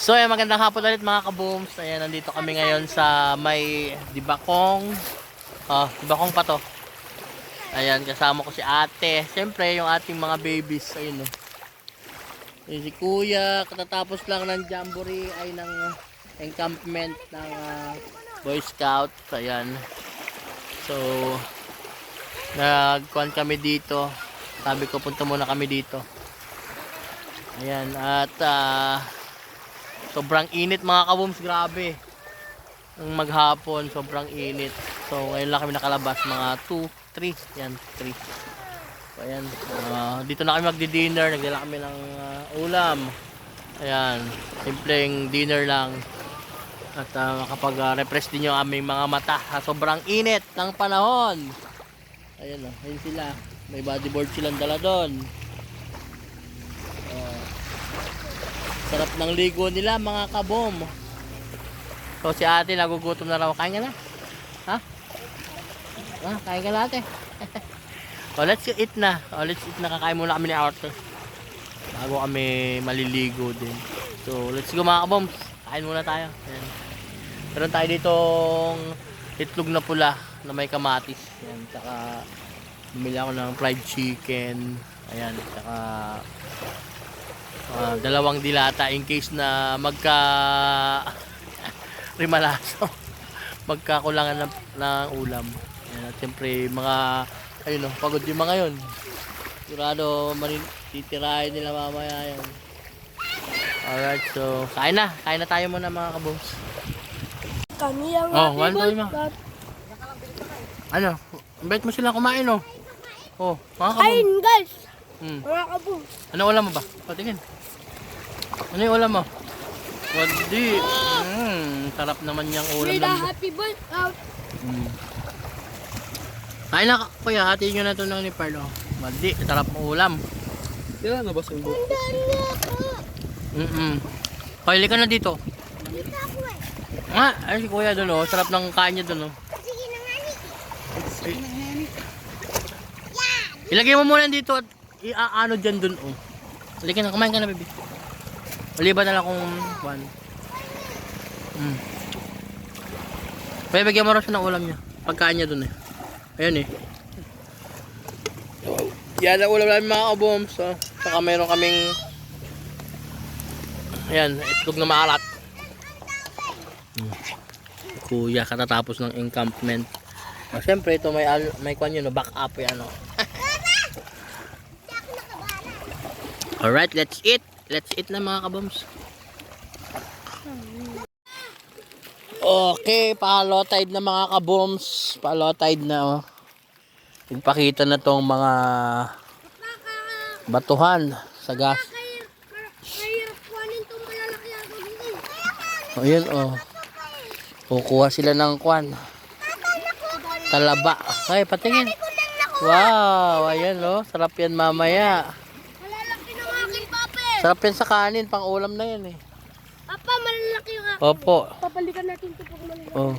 So ayan, magandang hapon ulit mga kabooms. Ayan, nandito kami ngayon sa may Dibakong. Dibakong pa to. Ayan, kasama ko si ate. Siyempre, yung ating mga babies. Ayun o. Ayun si kuya. Katatapos lang ng jamboree ay ng encampment ng Boy Scout. Ayan. So, nagkuhan kami dito. Sabi ko, punta muna kami dito. Ayan, at sobrang init mga kabooms, grabe. Ang maghapon, sobrang init. So ngayon lang kami nakalabas, mga 2, 3. Yan, 3. So ayan, dito na kami magdi-dinner. Nagdala kami ng ulam. Ayan, simpleng dinner lang. At makapag-refresh din yung aming mga mata. Sobrang init ng panahon. Ayan o, ayun sila. May bodyboard silang dala doon. Sarap ng ligo nila mga kabom. So si ate nagugutom na raw. Kain ka na? Ha? Kain ka na ate? O let's eat na. Let's eat na. Kakain muna kami ni ate bago kami maliligo din. So let's go mga kabom. Kain muna tayo. Ayan. Meron tayo ditong itlog na pula na may kamatis. Ayan. Tsaka bumili ako ng fried chicken. Ayan. Tsaka dalawang dilata in case na rimalaso magkakulangan ng ulam. Ayan, at siyempre mga ayun o, pagod yung mga yun, sigurado titirahin nila mamaya yan. Alright, so kain na tayo muna mga kabooms. Kami ang one time ano, invite mo sila kumain o. Mga kabooms. Kain guys! Mga kabooms. Ano ulam mo ba? Patingin. Ano yung ulam mo? Wadi. Sarap naman yung ulam May namin. happy birthday. Kain na kuya, hatiin nyo na ito ng ni Parlo. Wadi, sarap ng ulam. Kailan na ba sa buhok? Kaili ka na dito. Ay si kuya doon o. Sarap ng kain niya doon o. Ilagay mo muna dito at iaano dyan doon o. Halika na, kumain ka na baby. Maliban na lang kung one. Kaya bigyan mo rin siya ng ulam niya. Pagkain niya dun eh. Ayan eh. Yan ang ulam namin mga kabooms. Saka mayroon kaming ayan, itlog na maalat. Kuya, katatapos ng encampment. Siyempre ito may kwan yun, back up yan o. Alright, let's eat. Let's eat na mga kabooms. Okay, pa-low tide na mga kabooms. Pa-low tide na oh. Ipakita na tong mga batuhan sa gas. O yun oh. Kukuha sila ng kwan. Talaba. Ay, patingin. Wow, ayan oh. Sarap yan mamaya. Sarap yan sa kanin, pang ulam na yan eh. Papa, malalaki yung akin. Opo. Papalikan natin ito pag malalaki. Oh.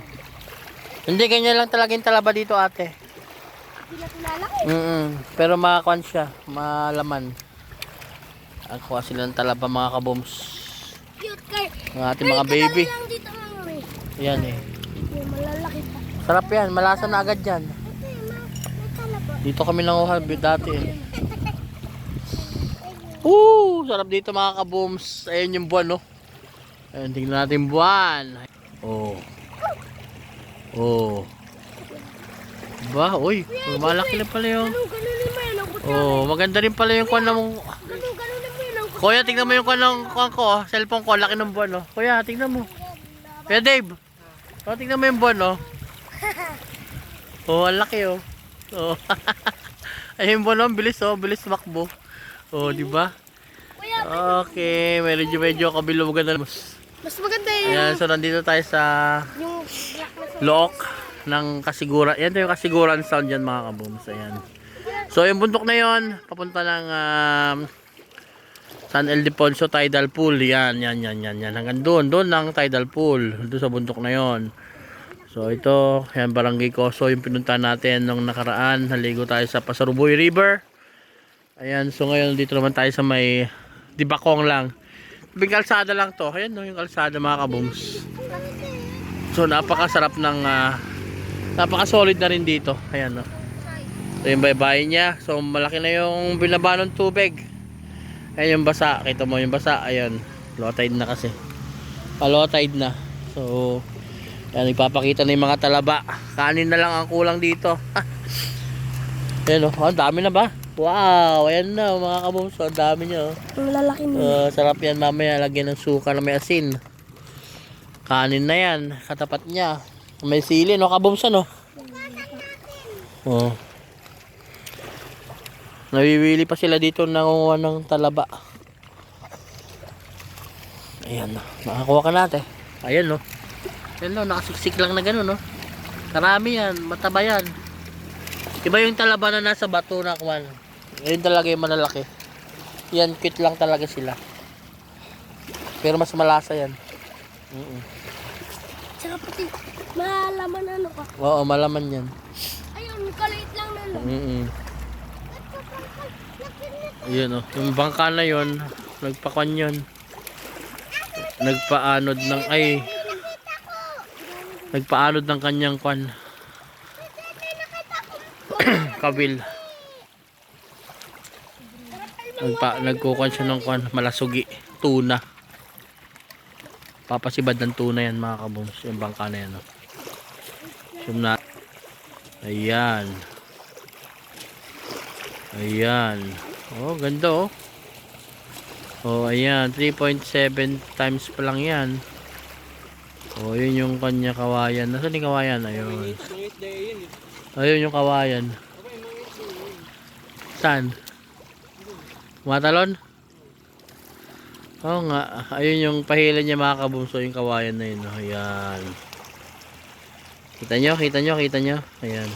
Hindi, ganyan lang talaga yung talaba dito ate. Hindi na pinalaki. Pero makakuan siya, malaman. Kuha sila ng talaba mga kabooms. Cute kay. Ang ating mga baby. Lang dito mga Yan eh. malalaki pa. Sarap yan, malasa na agad yan. Dito kami nanguha dati eh. Sarap dito mga kabooms. Ayan yung buwan, no? Ayan, tingnan natin buwan. Ba, uy, malaki na pala yung. Maganda rin pala yung kwan na mong. Kuya, tingnan mo yung kwan ng kwan ko. Cellphone ko, laki ng buwan, no? Kuya, tingnan mo. Kuya Dave. Tingnan mo yung buwan, no? Ang laki, oh. Ayun yung buwan, bilis, oh. Bilis makbo. Di ba? Okay, medyo kabilugan na. Mas maganda yun. Ayan, so nandito tayo sa Yung black na sa... look ng Kasiguran. Yan yung Kasiguran sound yan mga kabooms. Ayan. So yung bundok na yon papunta ng San Ildefonso Tidal Pool. Yan. Hanggang doon ng Tidal Pool. Doon sa bundok na yon. So ito, yan Barangay Coso yung pinuntahan natin nung nakaraan. Naligo tayo sa Pasaruboy River. Ayan, so ngayon dito naman tayo sa may Dibakong lang. Bing kalsada lang to. Ayan no, yung kalsada mga kaboms. So napakasarap ng napaka-solid na rin dito. Ayan no. So yung baybayin niya. So malaki na yung binaba ng tubig. Ayan yung basa. Kita mo yung basa. Ayan. Low tide na kasi. Low tide na. So ayan, ipapakita na yung mga talaba. Kanin na lang ang kulang dito. Ayan o. Ang dami na ba? Wow. Ayan na mga kaboms. Ang dami niya. Ang lalaki niya. Sarap yan mamaya. Lagyan ng suka na may asin. Kanin na yan. Katapat niya. May sili no kaboms no. Oh. Nawiwili pa sila dito nangunguha ng talaba. Ayan no. Nakakuha ka natin. Ayan no. Ayan no. Nakasiksik lang na gano'n no. Karami yan. Mataba yan. Iba yung talaba na nasa bato na kwan. Ayun talaga yung malalaki. Yan, cute lang talaga sila. Pero mas malasa yan. Tsaka pati, malaman ano ka. Oo, malaman yan. Ayun, kaliit lang na lang. Yun oh. Yung bangka na yun, nagpakwan yun. Nagpaanod ng, nagpaanod ng kanyang kwan. Kabil. Nagkukuhan siya ng kwan, malasugi, tuna. Papasibad ng tuna yan mga kaboms, yung bangka na yan. Oh. Zoom na. Ayan. Ayan. Oh, ganda oh. Oh, ayan, 3.7 times pa lang yan. Oh, yun yung kanya kawayan. Nasaan yung kawayan? Ayun. Ayun yung kawayan. Saan? Matalon? Oo nga. Ayun yung pahilan niya mga kabumso. Yung kawayan na yun. Ayan. Kita nyo? Kita nyo? Kita nyo? Ayan.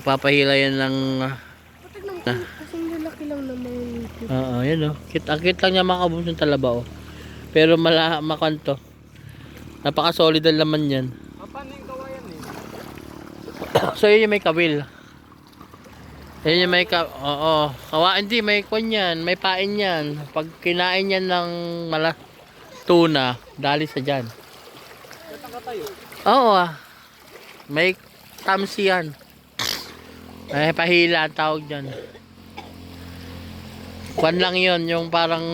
Papahila yan ng... Kasi lalaki lang naman. Oo, ayan o. Akit lang niya mga kabumso yung talaba o. Pero makanto. Napaka-solid ang laman yan. Paano yung kawayan eh? So yun yung may kabil. Yun yung may hindi, may kwan yan, may pain yan. Pag kinain yan ng tuna, dali sa dyan. Oo may tamsi yan. May pahila ang tawag dyan. Kwan lang yun, yung parang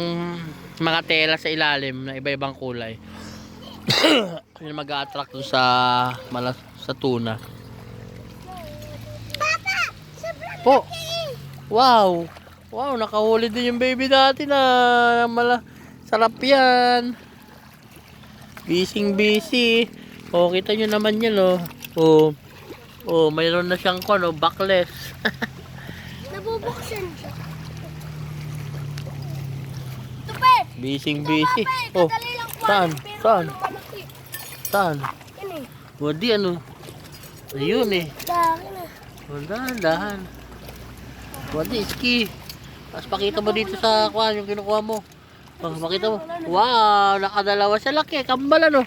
mga tela sa ilalim na iba-ibang kulay. Yun mag-a-attract dun sa tuna. Po. Wow. Wow, nakahuli din yung baby dati na sarap yan. Busy. Oh, kita nyo naman yan oh. Oh, mayroon na siyang backless. Nabubuksan siya. Tupe! Busy. Oh, saan? Saan? Yan eh. Wadi ano? Ayun eh. Daki na. Oh, dahan. Wadi, ski. Tapos pakita mo dito sa kwan yung kinukuha mo. Oh, makita mo. Wow, nakadalawa siya laki. Kambal ano.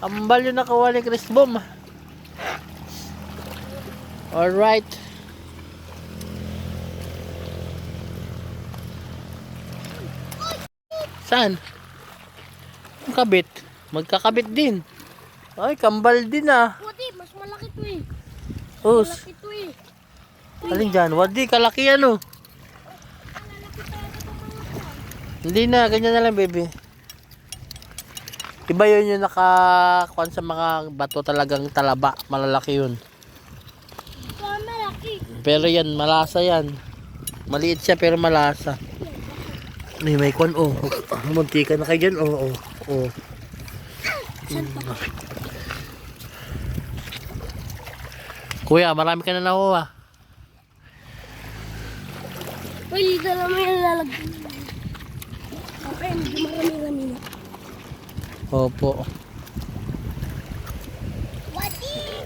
Kambal yung nakuha ni Chris Bom. Alright. Saan? Kabit. Magkakabit din. Ay, kambal din ah. Puti, mas malaki to eh. Us. Malaki to eh. Alin dyan? Wadi, kalaki ano. Hindi na, ganyan na lang baby. Iba yun yung nakakuan sa mga bato talagang talaba. Malalaki yun. Ito ang malaki. Pero yan, malasa yan. Maliit siya pero malasa. May kuan oh. Muntika na kayo dyan. Oh. Kuya, marami ka na nakuha. Uy, dala mo yung lalagyan. Okay, medyo marami-rami na. Opo.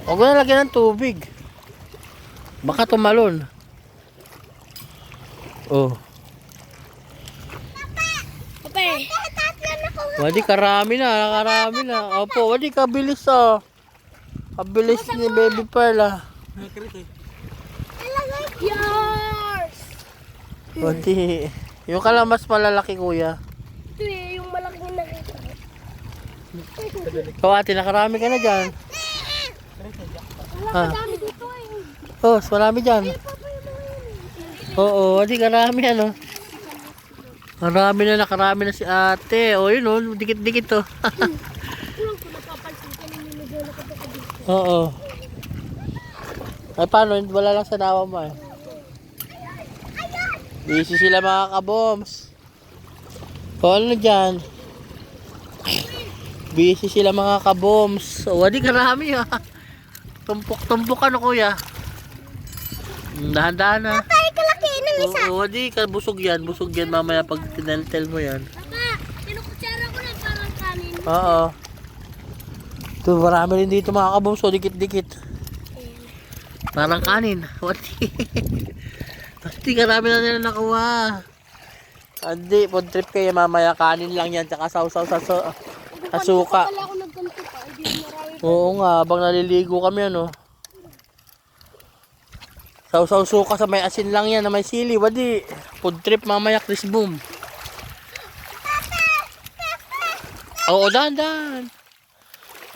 Huwag na lagyan ng tubig. Baka tumalon. Oh. Pape! Wadi karami na. Opo, wadi kabilis ah. Kabilis ni Baby Pearl ah. Yours! Wadi. Yung kalamas malalaki, kuya. Ito eh, yung malaking nakita ko. Ikaw, ate, nakarami ka na dyan. Wala, madami dito eh. Oh, marami dyan. Papa yung mga yun eh. Oo, hindi karami ano. Nakarami na si ate. O, yun o, dikit-dikit to. Kulang ko napapansin ka nang nilagyan ako dito. Oo. Ay, paano? Wala lang sa nawa mo eh. Busy sila mga kaboms. O, ano dyan? Busy sila mga kaboms. O, hindi karami ha. Tumpok-tumpok ano kuya. Dahan-dahan ha. Ay, kalaki ng Oo, hindi ka busog yan. Busog yan mamaya pag tineltel mo yan. Papa, kinukutsara ko na parang kanin. Oo. Ito, marami rin dito mga kaboms. O, dikit-dikit. Parang kanin. Hindi karami na nila nakuha. Hindi, food trip kayo mamaya. Kanin lang yan. Tsaka sausaw sa suka. Wala ako nagganto pa. Hindi marami. Oo nga, habang naliligo kami ano. Sausaw suka sa may asin lang yan na may sili. Wadi, food trip mamaya, Chris Boom. Oo, dahan-dahan.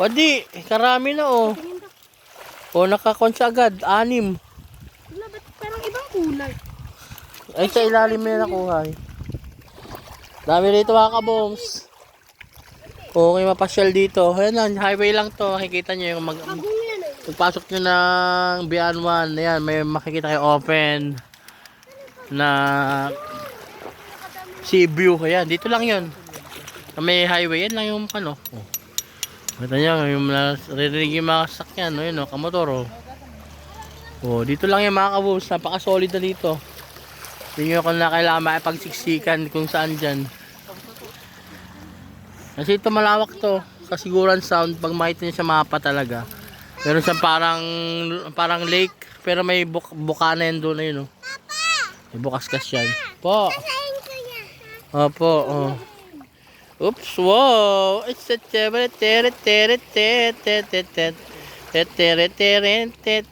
Wadi, karami na oh. O, nakakonsya agad, 6. Wala, ba't parang ibang kulay? Ay, sa ilalim na nakuha eh. Dami rito mga kaboms. Okay, mapasyal dito. Ayan lang, highway lang to. Makikita nyo yung Bagong yan eh. pagpasok nyo ng Bian1. Ayan, may makikita kayo open na sea view. Ayan, dito lang yun. May highway. Yan lang yung ano. Oh. Kita nyo, yung naririnig yung mga sasakyan. No, yun, no, kamotor. Oh. Oh, dito lang yung mga kaboms. Napaka-solid na dito. Hindi nyo kung na kailangan makipagsiksikan kung saan dyan. Kasi ito malawak to. Kasiguran sound pag makita nyo sa mapa talaga. Meron siyang parang lake. Pero may bukana yan doon na yun. Oh. May bukas-kas yan. Po. Opo. Oh. Oops. Wow. It's a tere tere tere tere tere tere tere tere tere.